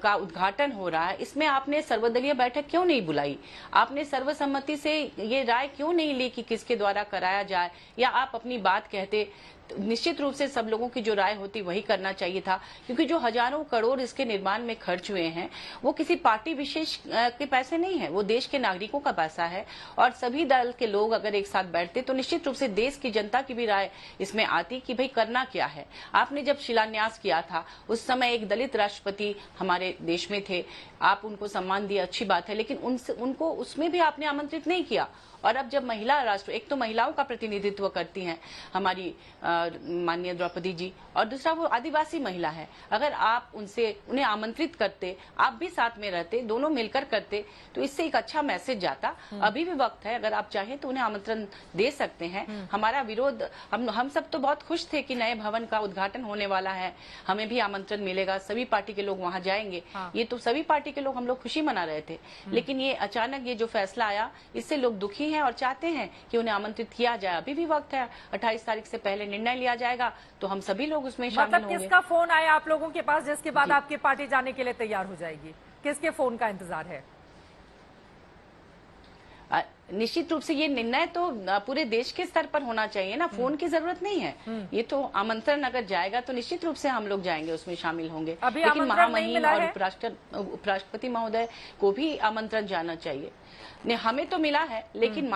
का उद्घाटन हो रहा है, इसमें आपने सर्वदलीय बैठक क्यों नहीं बुलाई? आपने सर्वसम्मति से ये राय क्यों नहीं ली कि किसके द्वारा कराया जाए, या आप अपनी बात कहते? निश्चित रूप से सब लोगों की जो राय होती वही करना चाहिए था, क्योंकि जो हजारों करोड़ इसके निर्माण में खर्च हुए हैं वो किसी पार्टी विशेष के पैसे नहीं है, वो देश के नागरिकों का पैसा है। और सभी दल के लोग अगर एक साथ बैठते तो निश्चित रूप से देश की जनता की भी राय इसमें आती कि भाई करना क्या है। आपने जब शिलान्यास किया था उस समय एक दलित राष्ट्रपति हमारे देश में थे, आप उनको सम्मान दिया, अच्छी बात है, लेकिन उनको उसमें भी आपने आमंत्रित नहीं किया। और अब जब महिला राष्ट्र, एक तो महिलाओं का प्रतिनिधित्व करती हैं हमारी माननीय द्रौपदी जी, और दूसरा वो आदिवासी महिला है, अगर आप उन्हें आमंत्रित करते, आप भी साथ में रहते, दोनों मिलकर करते, तो इससे एक अच्छा मैसेज जाता। अभी भी वक्त है, अगर आप चाहें तो उन्हें आमंत्रण दे सकते हैं। हमारा विरोध, हम सब तो बहुत खुश थे कि नए भवन का उद्घाटन होने वाला है, हमें भी आमंत्रण मिलेगा, सभी पार्टी के लोग वहां जाएंगे, ये तो सभी पार्टी के लोग, हम लोग खुशी मना रहे थे। लेकिन ये अचानक ये जो फैसला आया, इससे लोग दुखी हैं और चाहते हैं कि उन्हें आमंत्रित किया जाए। अभी भी वक्त है, 28 तारीख से पहले निर्णय लिया जाएगा तो हम सभी लोग उसमें शामिल होंगे। मतलब किसका फोन आया आप लोगों के पास जिसके बाद आपकी पार्टी जाने के लिए तैयार हो जाएगी? किसके फोन का इंतजार है? निश्चित रूप से ये निर्णय तो पूरे देश के स्तर पर होना चाहिए ना, फोन की जरूरत नहीं है। ये तो आमंत्रण अगर जाएगा तो निश्चित रूप से हम लोग जाएंगे, उसमें शामिल होंगे। लेकिन महामहिम और उपराष्ट्रपति महोदय को भी आमंत्रण जाना चाहिए। ने हमें तो मिला है, लेकिन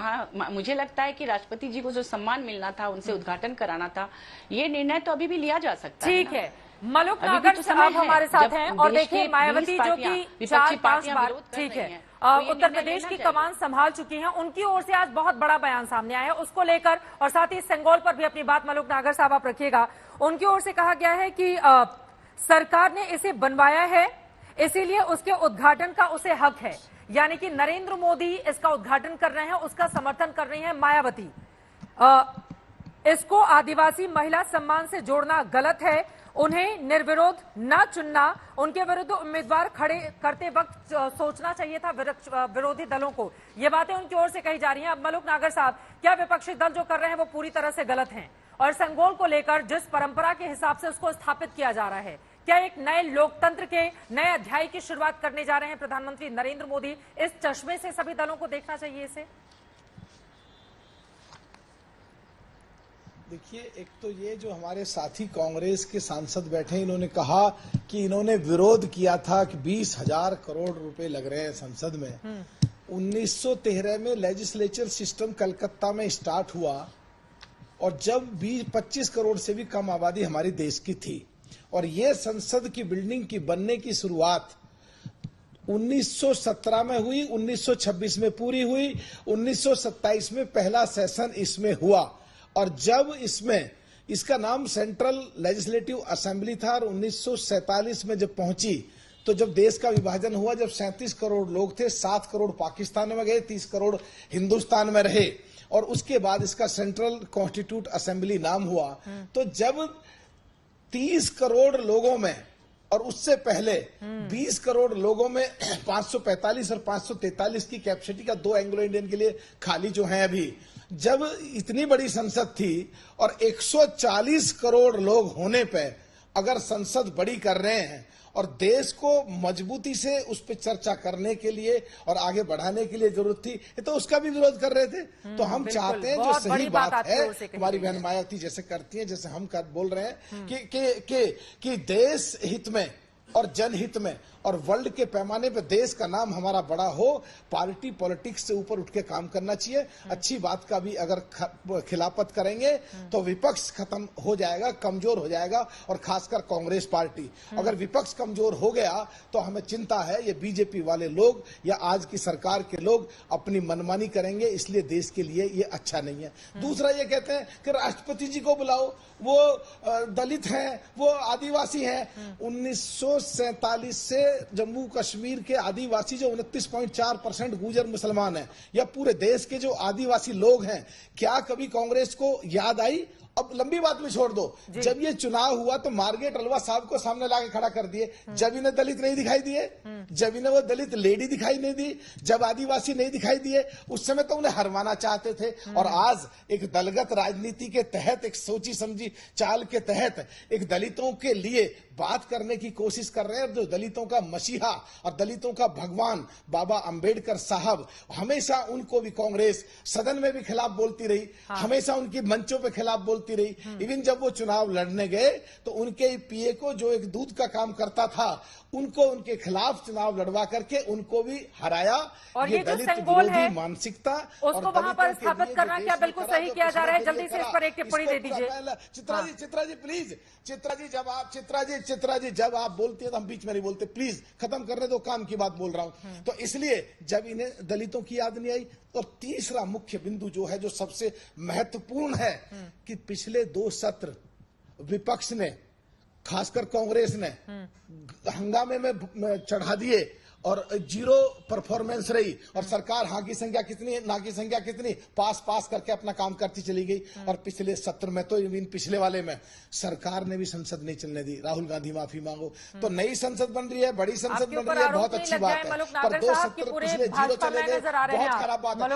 मुझे लगता है कि राष्ट्रपति जी को जो सम्मान मिलना था, उनसे उद्घाटन कराना था, ये निर्णय तो अभी भी लिया जा सकता है। ठीक है, मलुक नागर साहब हमारे साथ हैं। और देखिए, मायावती जो कि 4-5 बार, ठीक है, उत्तर प्रदेश की कमान संभाल चुकी हैं, उनकी ओर से आज बहुत बड़ा बयान सामने आया है, उसको लेकर और साथ ही सेंगोल पर भी अपनी बात मलुक नागर साहब आप रखिएगा। उनकी ओर से कहा गया है कि सरकार ने इसे बनवाया है, इसीलिए उसके उद्घाटन का उसे हक है। यानी कि नरेंद्र मोदी इसका उद्घाटन कर रहे हैं, उसका समर्थन कर रही हैं मायावती। इसको आदिवासी महिला सम्मान से जोड़ना गलत है, उन्हें निर्विरोध न चुनना, उनके विरुद्ध उम्मीदवार खड़े करते वक्त सोचना चाहिए था विरोधी दलों को। ये बातें उनकी ओर से कही जा रही हैं। अब मलुक नागर साहब, क्या विपक्षी दल जो कर रहे हैं वो पूरी तरह से गलत हैं? और संगोल को लेकर जिस परंपरा के हिसाब से उसको स्थापित किया जा रहा है, क्या एक नए लोकतंत्र के नए अध्याय की शुरुआत करने जा रहे हैं प्रधानमंत्री नरेंद्र मोदी? इस चश्मे से सभी दलों को देखना चाहिए इसे। देखिए, एक तो ये जो हमारे साथी कांग्रेस के सांसद बैठे हैं, इन्होंने कहा कि इन्होंने विरोध किया था कि 20,000 करोड़ रुपए लग रहे हैं संसद में। 1913 में लेजिस्लेचर सिस्टम कलकत्ता में स्टार्ट हुआ और जब 20-25 करोड़ से भी कम आबादी हमारी देश की थी, और ये संसद की बिल्डिंग की बनने की शुरुआत 1917 में हुई, 1926 में पूरी हुई, 1927 में पहला सेशन इसमें हुआ। और जब इसका नाम सेंट्रल लेजिस्लेटिव असेंबली था, और 1947 में जब पहुंची, तो जब देश का विभाजन हुआ, जब 37 करोड़ लोग थे, 7 करोड़ पाकिस्तान में गए, 30 करोड़ हिंदुस्तान में रहे, और उसके बाद इसका सेंट्रल कॉन्स्टिट्यूट असेंबली नाम हुआ। तो जब 30 करोड़ लोगों में, और उससे पहले 20 करोड़ लोगों में 545 और 543 की कैपेसिटी का 2 एंग्लो इंडियन के लिए खाली जो है अभी, जब इतनी बड़ी संसद थी और 140 करोड़ लोग होने पे अगर संसद बड़ी कर रहे हैं और देश को मजबूती से उस पर चर्चा करने के लिए और आगे बढ़ाने के लिए जरूरत थी, तो उसका भी विरोध कर रहे थे। तो हम चाहते हैं, जो सही बात है हमारी बहन मायावती जैसे करती हैं, जैसे हम बोल रहे हैं कि देश हित में और जनहित में और वर्ल्ड के पैमाने पे देश का नाम हमारा बड़ा हो, पार्टी पॉलिटिक्स से ऊपर उठ के काम करना चाहिए। अच्छी बात का भी अगर खिलाफत करेंगे तो विपक्ष खत्म हो जाएगा, कमजोर हो जाएगा, और खासकर कांग्रेस पार्टी। अगर विपक्ष कमजोर हो गया तो हमें चिंता है, ये बीजेपी वाले लोग या आज की सरकार के लोग अपनी मनमानी करेंगे, इसलिए देश के लिए ये अच्छा नहीं है। दूसरा ये कहते हैं कि राष्ट्रपति जी को बुलाओ, वो दलित हैं, वो आदिवासी हैं। 1947 से जम्मू कश्मीर के आदिवासी जो 29.4% गुर्जर मुसलमान हैं, या पूरे देश के जो आदिवासी लोग हैं, क्या कभी कांग्रेस को याद आई? अब लंबी बात में छोड़ दो, जब ये चुनाव हुआ तो मार्गरेट अलवा साहब को सामने लाके खड़ा कर दिए। जब इन्हें दलित नहीं दिखाई दिए, जब इन्हें वो दलित लेडी दिखाई नहीं दी, जब आदिवासी नहीं दिखाई दिए, उस समय तो उन्हें हरवाना चाहते थे। और आज एक दलगत राजनीति के तहत, एक सोची समझी चाल के तहत एक दलितों के लिए बात करने की कोशिश कर रहे हैं। जो दलितों का मसीहा और दलितों का भगवान बाबा अंबेडकर साहब, हमेशा उनको भी कांग्रेस सदन में भी खिलाफ बोलती रही, हमेशा उनकी मंचों पे खिलाफ बोलती रही। इवन जब वो चुनाव लड़ने गए तो उनके पीए को, जो एक दूध का काम करता था, उनको उनके खिलाफ चुनाव लड़वा करके उनको भी हराया। और ये दलित विरोधी मानसिकता उसको वहां पर स्थापित करना क्या बिल्कुल सही किया जा रहा है? जल्दी से इस पर एक टिप्पणी दे दीजिए। चित्रा जी प्लीज, चित्रा जी जब आप बोलती है तो हम बीच में नहीं बोलते, प्लीज खत्म करने दो, काम की बात बोल रहा हूं। तो इसलिए जब इन्हें दलितों की याद नहीं आई। और तीसरा मुख्य बिंदु जो है, जो सबसे महत्वपूर्ण है, कि पिछले 2 सत्र विपक्ष ने, खासकर कांग्रेस ने, हंगामे में चढ़ा दिए और 0 परफॉर्मेंस रही। और सरकार हाँ की संख्या कितनी, ना की संख्या कितनी, पास करके अपना काम करती चली गई। और पिछले सत्र में तो, इन पिछले वाले में सरकार ने भी संसद नहीं चलने दी। राहुल गांधी माफी मांगो। तो नई संसद बन रही है, बड़ी संसद बन रही है, बहुत अच्छी बात है। पर 2 सत्र पिछले 0 चले गए, बहुत खराब बात है।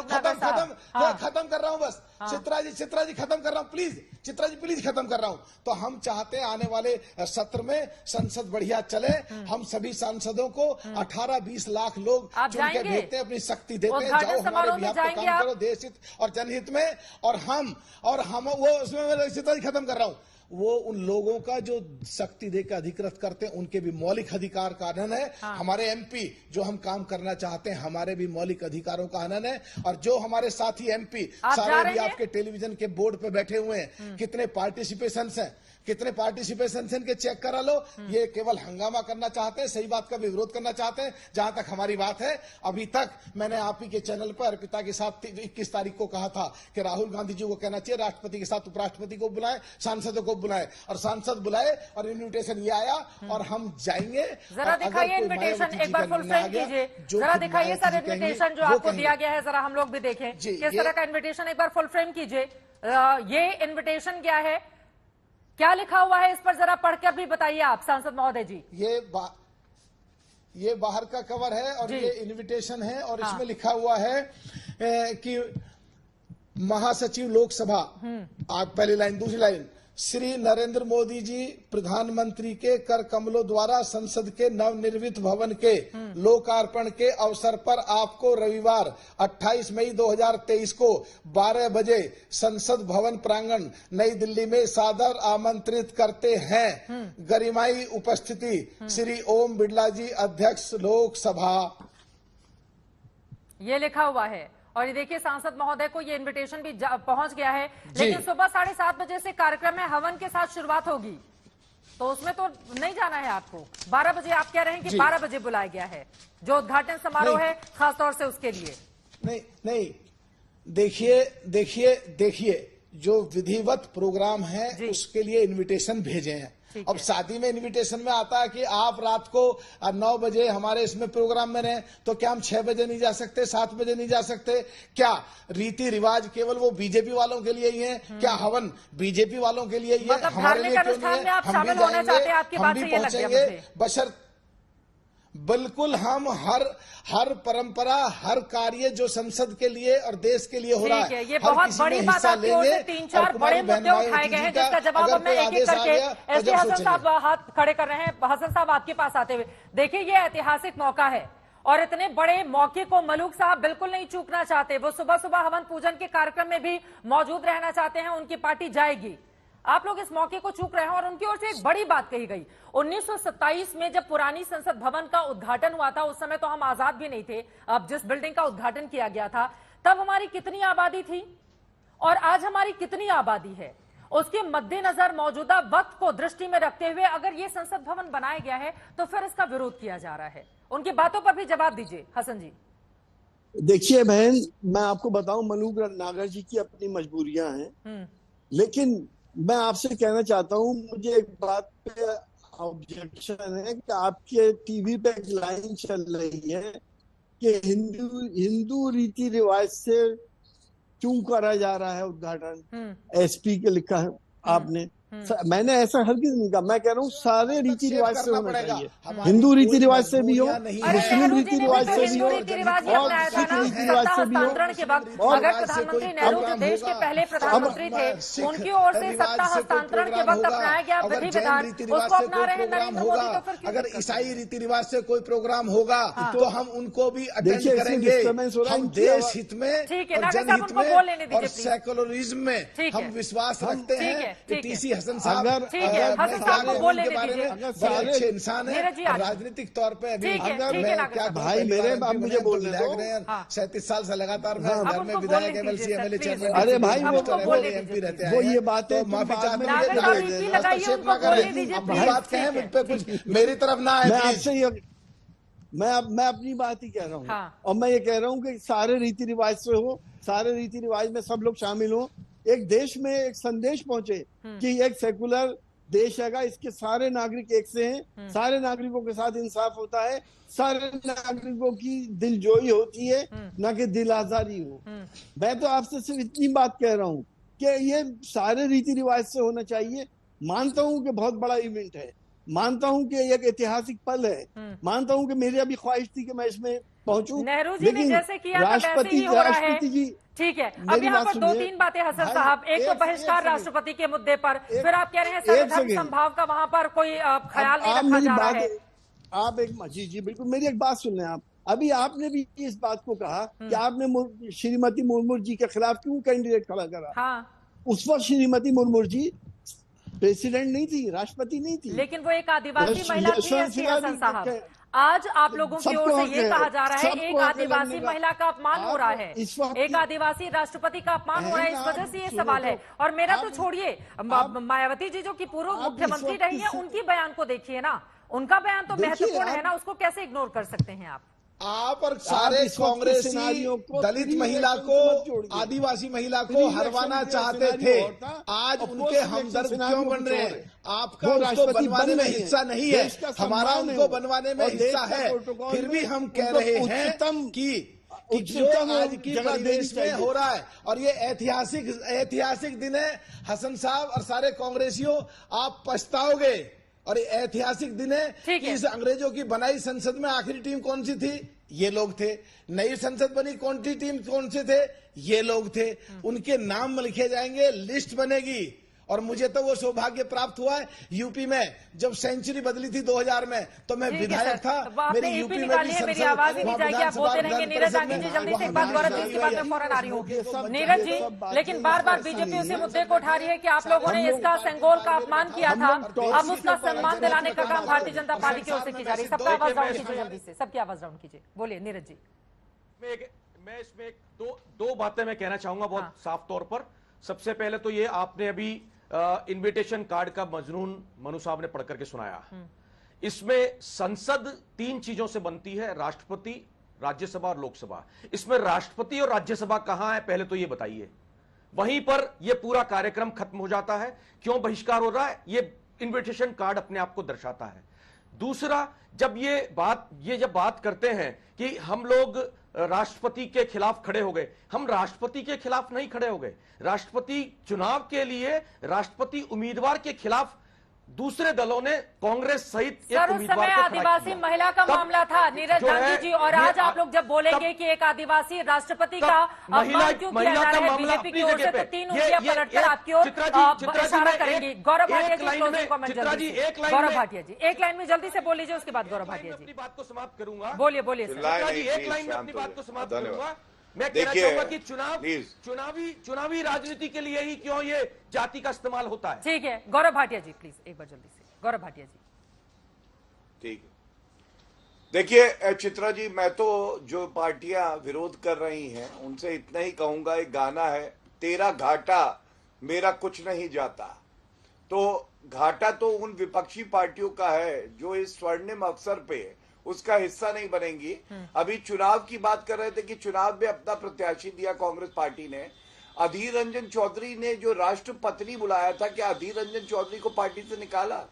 खत्म कर रहा हूँ बस। चित्रा जी खत्म कर रहा हूँ, प्लीज चित्रा जी प्लीज खत्म कर रहा हूँ। तो हम चाहते हैं आने वाले सत्र में संसद बढ़िया चले। हम सभी सांसदों को 18 15-20 लाख लोग आप चुन के जाएंगे? भेजते हैं, अपनी शक्ति देते हैं, उद्घाटन जाओ हमारे समारोह में बिहार पे जाएंगे काम आप? करो देश हित और जनहित में। और हम वो उसमें मैं इसी तरह खत्म कर रहा हूं, वो उन लोगों का जो शक्ति देकर अधिकृत करते हैं उनके भी मौलिक अधिकार का हनन है। हाँ। हमारे एमपी जो हम काम करना चाहते हैं हमारे भी मौलिक अधिकारों का हनन है। और जो हमारे साथी एमपी आप जा सारे रहे भी हैं? आपके टेलीविजन के बोर्ड पे बैठे हुए हैं, कितने पार्टिसिपेशन हैं, कितने पार्टिसिपेशन के चेक करा लो। ये केवल हंगामा करना चाहते हैं, सही बात का भी विरोध करना चाहते हैं। जहां तक हमारी बात है, अभी तक मैंने आप ही के चैनल पर अर्पिता के साथ 21 तारीख को कहा था कि राहुल गांधी जी को कहना चाहिए राष्ट्रपति के साथ उपराष्ट्रपति को बुलाएं, सांसदों को बुलाएं, और सांसद बुलाए और इन्विटेशन ये आया और हम जाएंगे। जरा दिखाइए इन्विटेशन, एक बार फुल फ्रेम कीजिए, जरा दिखाइए सर इन्विटेशन जो आपको दिया गया है, जरा हम लोग भी देखें किस तरह का इन्विटेशन, एक बार फुल फ्रेम कीजिए। ये इन्विटेशन क्या है, क्या लिखा हुआ है इस पर, जरा पढ़कर भी बताइए आप सांसद महोदय जी। ये बाहर का कवर है और ये इनविटेशन है और इसमें लिखा हुआ है कि महासचिव लोकसभा, आप पहली लाइन, दूसरी लाइन, श्री नरेंद्र मोदी जी प्रधानमंत्री के कर कमलों द्वारा संसद के नवनिर्मित भवन के लोकार्पण के अवसर पर आपको रविवार 28 मई 2023 को 12 बजे संसद भवन प्रांगण नई दिल्ली में सादर आमंत्रित करते हैं। गरिमाई उपस्थिति श्री ओम बिरला जी, अध्यक्ष लोकसभा। ये लिखा हुआ है और ये देखिए सांसद महोदय को ये इनविटेशन भी पहुंच गया है। लेकिन सुबह 7:30 बजे से कार्यक्रम में हवन के साथ शुरुआत होगी, तो उसमें तो नहीं जाना है आपको। 12 बजे आप कह रहे हैं कि 12 बजे बुलाया गया है जो उद्घाटन समारोह है खासतौर से उसके लिए। नहीं, देखिए जो विधिवत प्रोग्राम है उसके लिए इनविटेशन भेजे हैं। अब शादी में इनविटेशन में आता है कि आप रात को 9 बजे हमारे इसमें प्रोग्राम में रहें, तो क्या हम 6 बजे नहीं जा सकते, 7 बजे नहीं जा सकते? क्या रीति रिवाज केवल वो बीजेपी वालों के लिए ही है? क्या हवन बीजेपी वालों के लिए ही है? हमारे लिए क्यों नहीं है? हम भी जाएंगे, हम भी पहुंचेंगे, बशर्ते बिल्कुल हम हर परंपरा, हर कार्य जो संसद के लिए और देश के लिए हो रहा है, ये बहुत बड़ी बात आपकी ओर से 3-4 बड़े मुद्दे उठाए गए हैं जिसका जवाब मैं एक-एक करके एसडी हसन साहब हाथ खड़े कर रहे हैं। हसन साहब आपके पास आते हुए, देखिए ये ऐतिहासिक मौका है और इतने बड़े मौके को मलूक साहब बिल्कुल नहीं चूकना चाहते। वो सुबह सुबह हवन पूजन के कार्यक्रम में भी मौजूद रहना चाहते हैं, उनकी पार्टी जाएगी। आप लोग इस मौके को चूक रहे हैं और उनकी ओर से एक बड़ी बात कही गई। 1927 में जब पुरानी संसद भवन का उद्घाटन हुआ था, उस समय तो हम आजाद भी नहीं थे, अब जिस बिल्डिंग का उद्घाटन किया गया था तब हमारी कितनी आबादी थी और आज हमारी कितनी आबादी है, उसके मद्देनजर मौजूदा वक्त को दृष्टि में रखते हुए अगर ये संसद भवन बनाया गया है तो फिर इसका विरोध किया जा रहा है। उनकी बातों पर भी जवाब दीजिए हसन जी। देखिए बहन, मैं आपको बताऊं, मलूक नागर जी की अपनी मजबूरियां हैं, लेकिन मैं आपसे कहना चाहता हूं, मुझे एक बात पे ऑब्जेक्शन है कि आपके टीवी पे एक लाइन चल रही है कि हिंदू रीति रिवाज से क्यों करा जा रहा है उद्घाटन। एसपी के लिखा है आपने, मैंने ऐसा हरगिज नहीं कहा। मैं कह रहा हूँ सारे रीति रिवाज से होना चाहिए, हिंदू रीति रिवाज से भी हो, मुस्लिम रीति रिवाज से भी हो, और सिख रीति रिवाज से भी हो। अगर प्रधानमंत्री नेहरू जो देश के पहले प्रधानमंत्री थे, उनकी ओर से सत्ता हस्तांतरण के वक्त अपनाया गया विधि विधान, उसको अपना रहे हैं नरेंद्र मोदी, तो फिर अगर ईसाई रीति रिवाज से कोई प्रोग्राम होगा तो हम उनको भी अटेंड करेंगे। हम देश हित में और जनहित में और सेकुलरिज्म में हम विश्वास रखते हैं। टीसी हसन साहब अच्छे इंसान है, राजनीतिक तौर पे अभी क्या भाई मेरे अब मुझे बोलने दो। 37 साल से लगातार मैं घर में विधायक, एमएलसी, एमएलए, चेयरमैन, अरे भाई एमपी रहते हैं, वो ये बातें माफी चाहते हैं, हस्तक्षेप ना करें, अपनी बात कहें, मुझ पे कुछ मेरी तरफ ना आए। मैं आपसे मैं अपनी बात ही कह रहा हूँ और मैं ये कह रहा हूँ कि सारे रीति रिवाज से हो, सारे रीति रिवाज में सब लोग शामिल हो, एक देश में एक संदेश पहुंचे कि एक सेकुलर देश है, इसके सारे नागरिक एक से हैं, सारे नागरिकों के साथ इंसाफ होता है, सारे नागरिकों की दिलजोई होती है, ना कि दिल आजारी हो। मैं तो आपसे सिर्फ इतनी बात कह रहा हूँ कि ये सारे रीति रिवाज से होना चाहिए। मानता हूँ कि बहुत बड़ा इवेंट है, मानता हूँ कि एक ऐतिहासिक पल है, मानता हूँ कि मेरी अभी ख्वाहिश थी कि मैं इसमें पहुंचूं, नेहरू जी ने जैसे किया राष्ट्रपति जी ठीक है। अब यहाँ पर 2-3 बातें हसन साहब, एक तो बहिष्कार राष्ट्रपति के मुद्दे पर, फिर आप कह रहे हैं संविधान संभाव का वहां पर कोई ख्याल नहीं रखा जा रहा है। आप एक जी बिल्कुल मेरी एक बात सुन लें आप। अभी आपने भी इस बात को कहा कि आपने श्रीमती मुर्मू जी के खिलाफ क्यों कैंडिडेट खड़ा करा। हाँ। उस वक्त श्रीमती मुर्मू जी प्रेसिडेंट नहीं थी, राष्ट्रपति नहीं थी, लेकिन वो एक आदिवासी महिला थी एसटी हसन साहब। आज आप लोगों की ओर से ये कहा जा रहा है एक आदिवासी महिला का अपमान हो रहा है, एक आदिवासी राष्ट्रपति का अपमान हो रहा है, इस वजह से ये सवाल है। और मेरा तो छोड़िए, मायावती जी जो कि पूर्व मुख्यमंत्री रही है उनकी बयान को देखिए ना, उनका बयान तो महत्वपूर्ण है ना, उसको कैसे इग्नोर कर सकते हैं आप और सारे कांग्रेसी दलित महिला को, आदिवासी महिला को हरवाना चाहते थे, आज उनके हमदर्द क्यों बन रहे हैं? आपका उसको बनवाने में हिस्सा नहीं है, हमारा उनको बनवाने में हिस्सा है, फिर भी हम कह रहे हैं कि जो आज की परिवेश में हो रहा है, और ये ऐतिहासिक दिन है हसन साहब और सारे कांग्रेसियों, आप पछताओगे। और ऐतिहासिक दिन है कि इस अंग्रेजों की बनाई संसद में आखिरी टीम कौन सी थी? ये लोग थे। नई संसद बनी कौन सी टीम कौन से थे? ये लोग थे। उनके नाम लिखे जाएंगे, लिस्ट बनेगी। और मुझे तो वो सौभाग्य प्राप्त हुआ है यूपी में, जब सेंचुरी बदली थी 2000 में, तो मैं विधायक था, मेरी यूपी में भी मेरी आवाज ही नहीं जाएगी, आप बोलते रहेंगे। नीरज आगे जी जल्दी से एक बात, गौरव जी इसके बाद में फौरन आ रही हूँ। नीरज जी, लेकिन बार बार बीजेपी उसी मुद्दे को उठा रही है कि आप लोगों ने इसका सेंगोल का अपमान किया था, अब उसका सम्मान दिलाने का काम भारतीय जनता पार्टी की ओर से की जा रही है। सबका आवाज डाउन कीजिए जल्दी से, सबकी आवाज डाउन कीजिए, बोलिए नीरज जी। मैं इसमें दो बातें मैं कहना चाहूंगा बहुत साफ तौर पर। सबसे पहले तो ये आपने अभी इनविटेशन कार्ड का मजनून मनु साहब ने पढ़ करके सुनाया। इसमें संसद 3 चीजों से बनती है, राष्ट्रपति, राज्यसभा और लोकसभा। इसमें राष्ट्रपति और राज्यसभा कहां है पहले तो ये बताइए। वहीं पर यह पूरा कार्यक्रम खत्म हो जाता है। क्यों बहिष्कार हो रहा है ये इनविटेशन कार्ड अपने आप को दर्शाता है। दूसरा, जब जब बात करते हैं कि हम लोग राष्ट्रपति के खिलाफ खड़े हो गए, हम राष्ट्रपति के खिलाफ नहीं खड़े हो गए। राष्ट्रपति चुनाव के लिए राष्ट्रपति उम्मीदवार के खिलाफ दूसरे दलों ने कांग्रेस सहित एक उम्मीदवार को आदिवासी महिला का मामला था नीरज गांधी जी, और आज आप लोग जब बोलेंगे कि एक आदिवासी राष्ट्रपति का अपमान क्यों किया जा रहा है बीजेपी की ओर से, तो 3 उंगलियां पलटकर आपकी ओर इशारा करेंगी। गौरव भाटिया जी क्लोजिंग कमेंट जल्दी से। गौरव भाटिया जी एक लाइन में जल्दी से बोल लीजिए, उसके बाद गौरव भाटिया जी अपनी बात को समाप्त करूंगा। बोलिए बोलिए एक लाइन में अपनी बात को समाप्त करूंगा। मैं कहना चाहूंगा कि चुनावी राजनीति के लिए ही क्यों ये जाति का इस्तेमाल होता है। ठीक है, गौरव भाटिया जी प्लीज एक बार जल्दी से। गौरव भाटिया जी ठीक है। देखिए चित्रा जी, मैं तो जो पार्टियां विरोध कर रही हैं उनसे इतना ही कहूंगा, एक गाना है, तेरा घाटा मेरा कुछ नहीं जाता। तो घाटा तो उन विपक्षी पार्टियों का है जो इस स्वर्णिम अवसर पे उसका हिस्सा नहीं बनेंगी। अभी चुनाव की बात कर रहे थे कि चुनाव में अपना प्रत्याशी दिया कांग्रेस पार्टी ने। अधीर रंजन चौधरी ने जो राष्ट्रपति बुलाया था, क्या अधीर रंजन चौधरी को पार्टी से निकाला?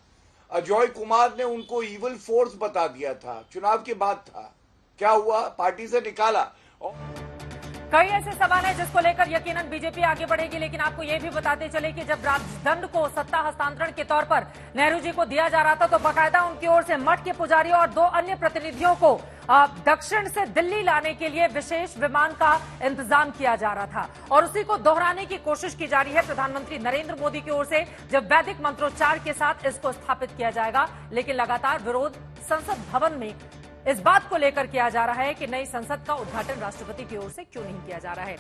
अजय कुमार ने उनको इविल फोर्स बता दिया था, चुनाव के बाद था, क्या हुआ? पार्टी से निकाला। कई ऐसे सवाल हैं जिसको लेकर यकीनन बीजेपी आगे बढ़ेगी, लेकिन आपको यह भी बताते चले कि जब राजदंड को सत्ता हस्तांतरण के तौर पर नेहरू जी को दिया जा रहा था, तो बाकायदा उनकी ओर से मठ के पुजारी और 2 अन्य प्रतिनिधियों को दक्षिण से दिल्ली लाने के लिए विशेष विमान का इंतजाम किया जा रहा था, और उसी को दोहराने की कोशिश की जा रही है प्रधानमंत्री नरेंद्र मोदी की ओर से, जब वैदिक मंत्रोच्चार के साथ इसको स्थापित किया जाएगा। लेकिन लगातार विरोध संसद भवन में इस बात को लेकर किया जा रहा है कि नई संसद का उद्घाटन राष्ट्रपति की ओर से क्यों नहीं किया जा रहा है।